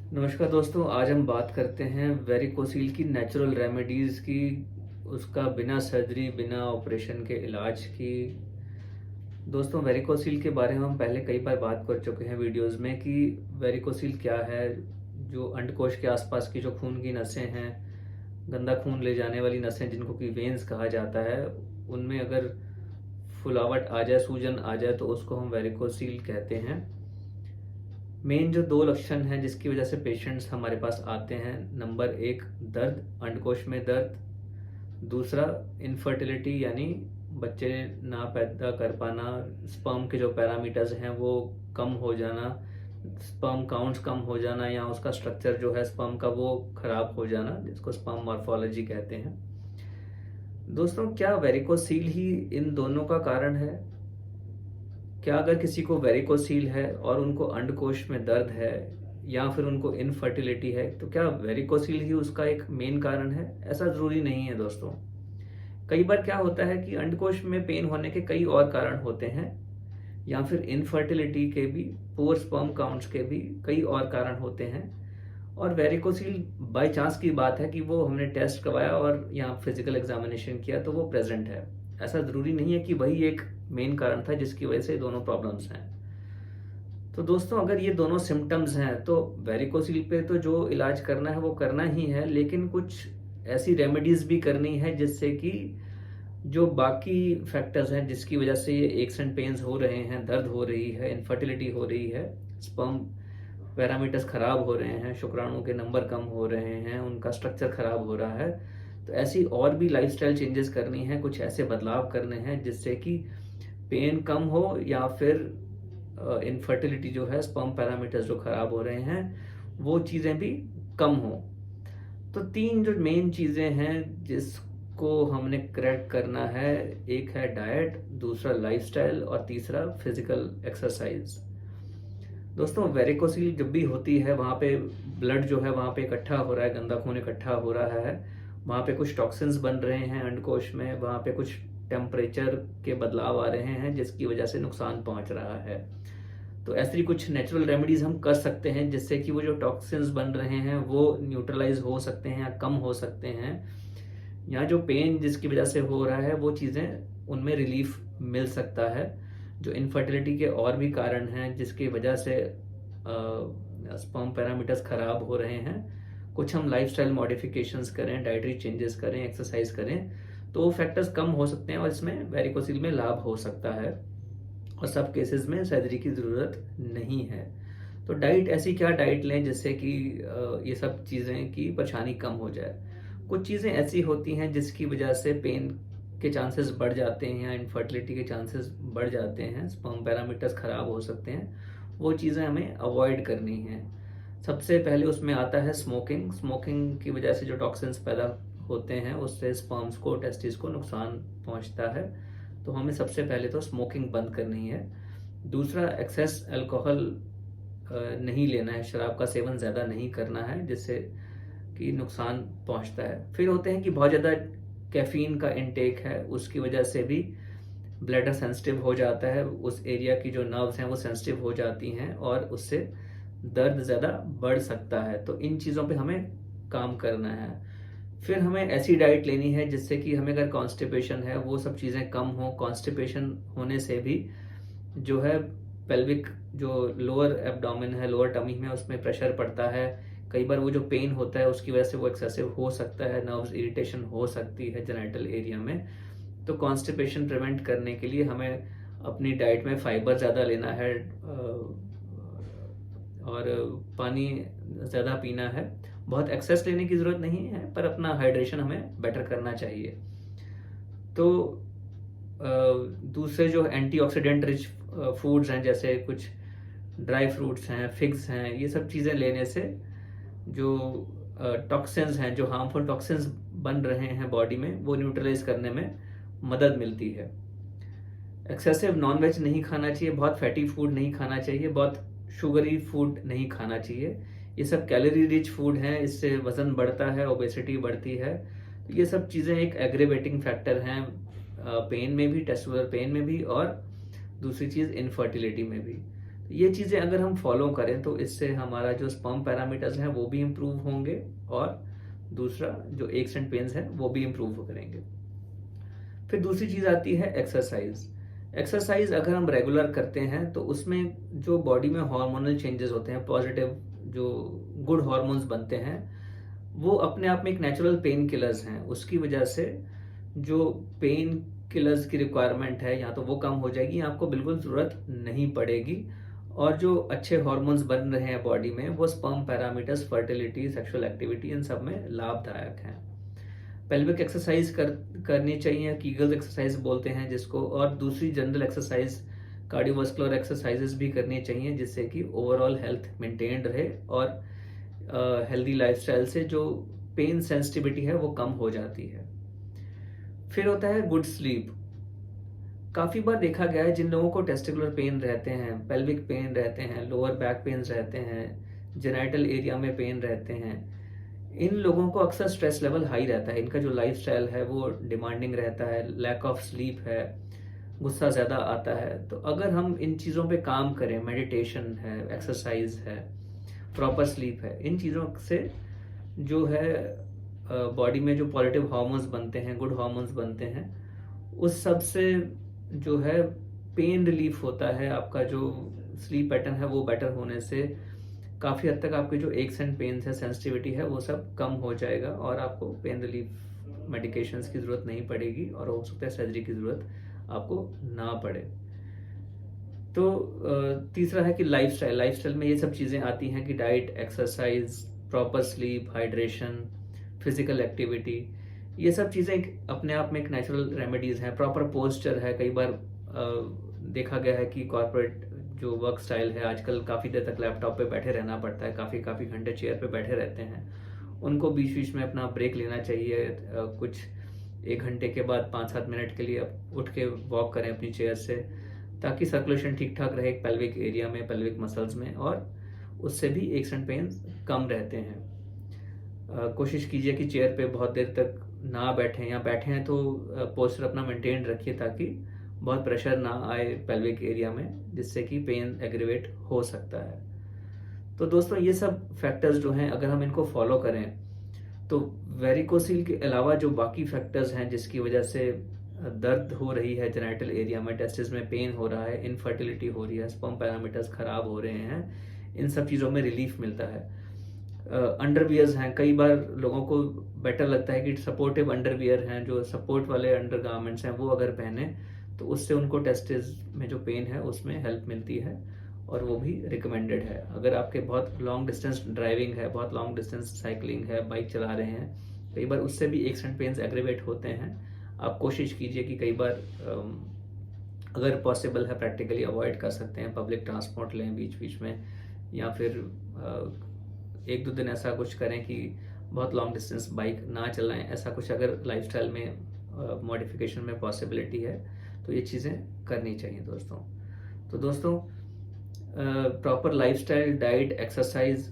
नमस्कार दोस्तों, आज हम बात करते हैं वेरिकोसील की नेचुरल रेमेडीज़ की, उसका बिना सर्जरी, बिना ऑपरेशन के इलाज की। दोस्तों, वेरिकोसील के बारे में हम पहले कई बार बात कर चुके हैं वीडियोस में कि वेरिकोसील क्या है। जो अंडकोश के आसपास की जो खून की नसें हैं, गंदा खून ले जाने वाली नसें जिनको कि वेन्स कहा जाता है, उनमें अगर फुलावट आ जाए, सूजन आ जाए, तो उसको हम वेरिकोसील कहते हैं। मेन जो दो लक्षण हैं जिसकी वजह से पेशेंट्स हमारे पास आते हैं, नंबर एक दर्द, अंडकोश में दर्द। दूसरा इनफर्टिलिटी, यानी बच्चे ना पैदा कर पाना, स्पर्म के जो पैरामीटर्स हैं वो कम हो जाना, स्पर्म काउंट्स कम हो जाना, या उसका स्ट्रक्चर जो है स्पर्म का वो खराब हो जाना, जिसको स्पर्म मॉर्फोलॉजी कहते हैं। दोस्तों, क्या वेरिकोसील ही इन दोनों का कारण है? क्या अगर किसी को वेरिकोसील है और उनको अंडकोश में दर्द है या फिर उनको इनफर्टिलिटी है, तो क्या वेरिकोसील ही उसका एक मेन कारण है? ऐसा जरूरी नहीं है दोस्तों। कई बार क्या होता है कि अंडकोश में पेन होने के कई और कारण होते हैं, या फिर इनफर्टिलिटी के भी, पुअर स्पर्म काउंट्स के भी कई और कारण होते हैं। और वेरिकोसील बाय चांस की बात है कि वो हमने टेस्ट करवाया और या फिजिकल एग्जामिनेशन किया तो वो प्रेजेंट है। ऐसा जरूरी नहीं है कि वही एक मेन कारण था जिसकी वजह से दोनों प्रॉब्लम्स हैं। तो दोस्तों, अगर ये दोनों सिम्टम्स हैं तो वेरिकोसील पे तो जो इलाज करना है वो करना ही है, लेकिन कुछ ऐसी रेमेडीज भी करनी है जिससे कि जो बाकी फैक्टर्स हैं जिसकी वजह से ये एक्स एंड पेन्स हो रहे हैं, दर्द हो रही है, इनफर्टिलिटी हो रही है, स्पर्म पैरामीटर्स खराब हो रहे हैं, शुक्राणु के नंबर कम हो रहे हैं, उनका स्ट्रक्चर खराब हो रहा है, तो ऐसी और भी लाइफस्टाइल चेंजेस करनी है, कुछ ऐसे बदलाव करने हैं जिससे कि पेन कम हो, या फिर इनफर्टिलिटी जो है, स्पर्म पैरामीटर्स जो खराब हो रहे हैं, वो चीज़ें भी कम हो। तो तीन जो मेन चीज़ें हैं जिसको हमने करेक्ट करना है, एक है डाइट, दूसरा लाइफस्टाइल, और तीसरा फिजिकल एक्सरसाइज। दोस्तों, वेरिकोसील जब भी होती है वहाँ पे ब्लड जो है वहाँ पे इकट्ठा हो रहा है, गंदा खून इकट्ठा हो रहा है, वहाँ पे कुछ टॉक्सिन्स बन रहे हैं अंडकोश में, वहाँ पे कुछ टेम्परेचर के बदलाव आ रहे हैं जिसकी वजह से नुकसान पहुंच रहा है। तो ऐसी कुछ नेचुरल रेमेडीज हम कर सकते हैं जिससे कि वो जो टॉक्सिन्स बन रहे हैं वो न्यूट्रलाइज हो सकते हैं या कम हो सकते हैं, या जो पेन जिसकी वजह से हो रहा है वो चीज़ें उनमें रिलीफ मिल सकता है। जो इनफर्टिलिटी के और भी कारण हैं जिसकी वजह से स्पर्म पैरामीटर्स खराब हो रहे हैं, कुछ हम लाइफस्टाइल मॉडिफिकेशंस करें, डाइटरी चेंजेस करें, एक्सरसाइज करें, तो वो फैक्टर्स कम हो सकते हैं और इसमें वेरिकोसिल में लाभ हो सकता है, और सब केसेस में सर्जरी की ज़रूरत नहीं है। तो डाइट, ऐसी क्या डाइट लें जिससे कि ये सब चीज़ें की परेशानी कम हो जाए। कुछ चीज़ें ऐसी होती हैं जिसकी वजह से पेन के चांसेस बढ़ जाते हैं या इनफर्टिलिटी के चांसेस बढ़ जाते हैं, स्पर्म पैरामीटर्स खराब हो सकते हैं, वो चीज़ें हमें अवॉइड करनी हैं। सबसे पहले उसमें आता है स्मोकिंग। स्मोकिंग की वजह से जो टॉक्सिन्स पैदा होते हैं उससे स्पर्म्स को, टेस्टिस को नुकसान पहुंचता है, तो हमें सबसे पहले तो स्मोकिंग बंद करनी है। दूसरा, एक्सेस अल्कोहल नहीं लेना है, शराब का सेवन ज़्यादा नहीं करना है जिससे कि नुकसान पहुंचता है। फिर होते हैं कि बहुत ज़्यादा कैफीन का इनटेक है, उसकी वजह से भी ब्लडर सेंसिटिव हो जाता है, उस एरिया की जो नर्व्स हैं वो सेंसिटिव हो जाती हैं और उससे दर्द ज़्यादा बढ़ सकता है। तो इन चीज़ों पे हमें काम करना है। फिर हमें ऐसी डाइट लेनी है जिससे कि हमें अगर कॉन्स्टिपेशन है वो सब चीज़ें कम हो। कॉन्स्टिपेशन होने से भी जो है पेल्विक, जो लोअर एब्डोमेन है, लोअर टमी में, उसमें प्रेशर पड़ता है। कई बार वो जो पेन होता है उसकी वजह से वो एक्सेसिव हो सकता है, नर्व्स इरिटेशन हो सकती है जेनिटल एरिया में। तो कॉन्स्टिपेशन प्रिवेंट करने के लिए हमें अपनी डाइट में फाइबर ज़्यादा लेना है और पानी ज़्यादा पीना है। बहुत एक्सेस लेने की ज़रूरत नहीं है, पर अपना हाइड्रेशन हमें बेटर करना चाहिए। तो दूसरे जो एंटीऑक्सीडेंट रिच फूड्स हैं, जैसे कुछ ड्राई फ्रूट्स हैं, फिग्स हैं, ये सब चीज़ें लेने से जो टॉक्सिन्स हैं, जो हार्मफुल टॉक्सिन्स बन रहे हैं बॉडी में, वो न्यूट्रलाइज करने में मदद मिलती है। एक्सेसिव नॉनवेज नहीं खाना चाहिए, बहुत फैटी फूड नहीं खाना चाहिए, बहुत शुगरी फूड नहीं खाना चाहिए। ये सब कैलोरी रिच फूड हैं, इससे वज़न बढ़ता है, ओबेसिटी बढ़ती है। तो ये सब चीज़ें एक एग्रेवेटिंग फैक्टर हैं पेन में भी, टेस्टुलर पेन में भी, और दूसरी चीज़ इनफर्टिलिटी में भी। ये चीज़ें अगर हम फॉलो करें तो इससे हमारा जो स्पर्म पैरामीटर्स हैं वो भी इम्प्रूव होंगे, और दूसरा जो एक्स एंड पेन्स हैं वो भी इम्प्रूव करेंगे। फिर दूसरी चीज़ आती है एक्सरसाइज। एक्सरसाइज अगर हम रेगुलर करते हैं तो उसमें जो बॉडी में हार्मोनल चेंजेस होते हैं, पॉजिटिव जो गुड हार्मोन्स बनते हैं, वो अपने आप में एक नेचुरल पेन किलर्स हैं। उसकी वजह से जो पेन किलर्स की रिक्वायरमेंट है या तो वो कम हो जाएगी, आपको बिल्कुल ज़रूरत नहीं पड़ेगी, और जो अच्छे हार्मोन्स बन रहे हैं बॉडी में वो sperm parameters, fertility, sexual activity, इन सब में लाभदायक हैं। पेल्विक एक्सरसाइज करनी चाहिए, कीगल्स एक्सरसाइज बोलते हैं जिसको, और दूसरी जनरल एक्सरसाइज कार्डियोवास्कुलर एक्सरसाइजेस भी करनी चाहिए, जिससे कि ओवरऑल हेल्थ मेंटेन्ड रहे और हेल्दी लाइफस्टाइल से जो पेन सेंसिटिविटी है वो कम हो जाती है। फिर होता है गुड स्लीप। काफ़ी बार देखा गया है जिन लोगों को टेस्टिकुलर पेन रहते हैं, पेल्विक पेन रहते हैं, लोअर बैक पेन रहते हैं, जेनाइटल एरिया में पेन रहते हैं, इन लोगों को अक्सर स्ट्रेस लेवल हाई रहता है। इनका जो लाइफस्टाइल है वो डिमांडिंग रहता है, लैक ऑफ स्लीप है, गुस्सा ज़्यादा आता है। तो अगर हम इन चीज़ों पे काम करें, मेडिटेशन है, एक्सरसाइज है, प्रॉपर स्लीप है, इन चीज़ों से जो है बॉडी में जो पॉजिटिव हार्मोन्स बनते हैं, गुड हार्मोन्स बनते हैं, उस सब से जो है पेन रिलीफ होता है। आपका जो स्लीप पैटर्न है वो बेटर होने से काफ़ी हद तक आपके जो एक्स एंड पेन्स है, सेंसिटिविटी है, वो सब कम हो जाएगा, और आपको पेन रिलीफ मेडिकेशंस की ज़रूरत नहीं पड़ेगी, और हो सकता है सर्जरी की ज़रूरत आपको ना पड़े। तो तीसरा है कि लाइफस्टाइल। लाइफस्टाइल में ये सब चीज़ें आती हैं कि diet, exercise, proper sleep, hydration, physical activity, ये सब चीज़ें अपने आप में एक नेचुरल रेमेडीज़ हैं। प्रॉपर पोस्चर है। कई बार देखा गया है कि कॉर्पोरेट जो वर्क स्टाइल है, आजकल काफ़ी देर तक लैपटॉप पे बैठे रहना पड़ता है, काफ़ी घंटे चेयर पे बैठे रहते हैं। उनको बीच बीच में अपना ब्रेक लेना चाहिए। कुछ 1 घंटे के बाद 5-7 मिनट के लिए उठ के वॉक करें अपनी चेयर से, ताकि सर्कुलेशन ठीक ठाक रहे पेल्विक एरिया में, पेल्विक मसल्स में, और उससे भी एक्स एंड पेन्स कम रहते हैं। कोशिश कीजिए कि चेयर पे बहुत देर तक ना बैठें, या बैठे हैं तो पोस्चर अपना मेंटेन रखिए, ताकि बहुत प्रेशर ना आए पेल्विक एरिया में, जिससे कि पेन एग्रीवेट हो सकता है। तो दोस्तों, ये सब फैक्टर्स जो हैं, अगर हम इनको फॉलो करें तो वेरिकोसील के अलावा जो बाकी फैक्टर्स हैं जिसकी वजह से दर्द हो रही है जेनाइटल एरिया में, टेस्टिस में पेन हो रहा है, इनफर्टिलिटी हो रही है, स्पर्म पैरामीटर्स खराब हो रहे हैं, इन सब चीज़ों में रिलीफ मिलता है। अंडरवियर्स हैं। कई बार लोगों को बेटर लगता है कि सपोर्टिव अंडरवियर हैं, जो सपोर्ट वाले अंडरगारमेंट्स हैं, वो अगर पहने तो उससे उनको टेस्टिस में जो पेन है उसमें हेल्प मिलती है, और वो भी रिकमेंडेड है। अगर आपके बहुत लॉन्ग डिस्टेंस ड्राइविंग है, बहुत लॉन्ग डिस्टेंस साइकिलिंग है, बाइक चला रहे हैं, कई बार उससे भी एक्स एंड पेन्स एग्रीवेट होते हैं। आप कोशिश कीजिए कि कई बार अगर पॉसिबल है प्रैक्टिकली अवॉइड कर सकते हैं, पब्लिक ट्रांसपोर्ट लें बीच बीच में, या फिर 1-2 दिन ऐसा कुछ करें कि बहुत लॉन्ग डिस्टेंस बाइक ना चलाएं। ऐसा कुछ अगर लाइफस्टाइल में मॉडिफिकेशन में पॉसिबिलिटी है तो ये चीज़ें करनी चाहिए दोस्तों। तो दोस्तों, proper lifestyle, diet, exercise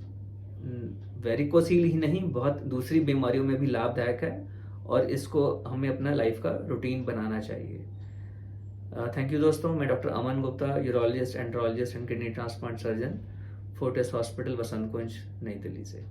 varicocele ही नहीं, बहुत दूसरी बीमारियों में भी लाभदायक है, और इसको हमें अपना लाइफ का रूटीन बनाना चाहिए। थैंक यू दोस्तों। मैं doctor Aman Gupta, urologist, andrologist and kidney transplant surgeon, Fortis hospital, Vasant Kunj, New Delhi से।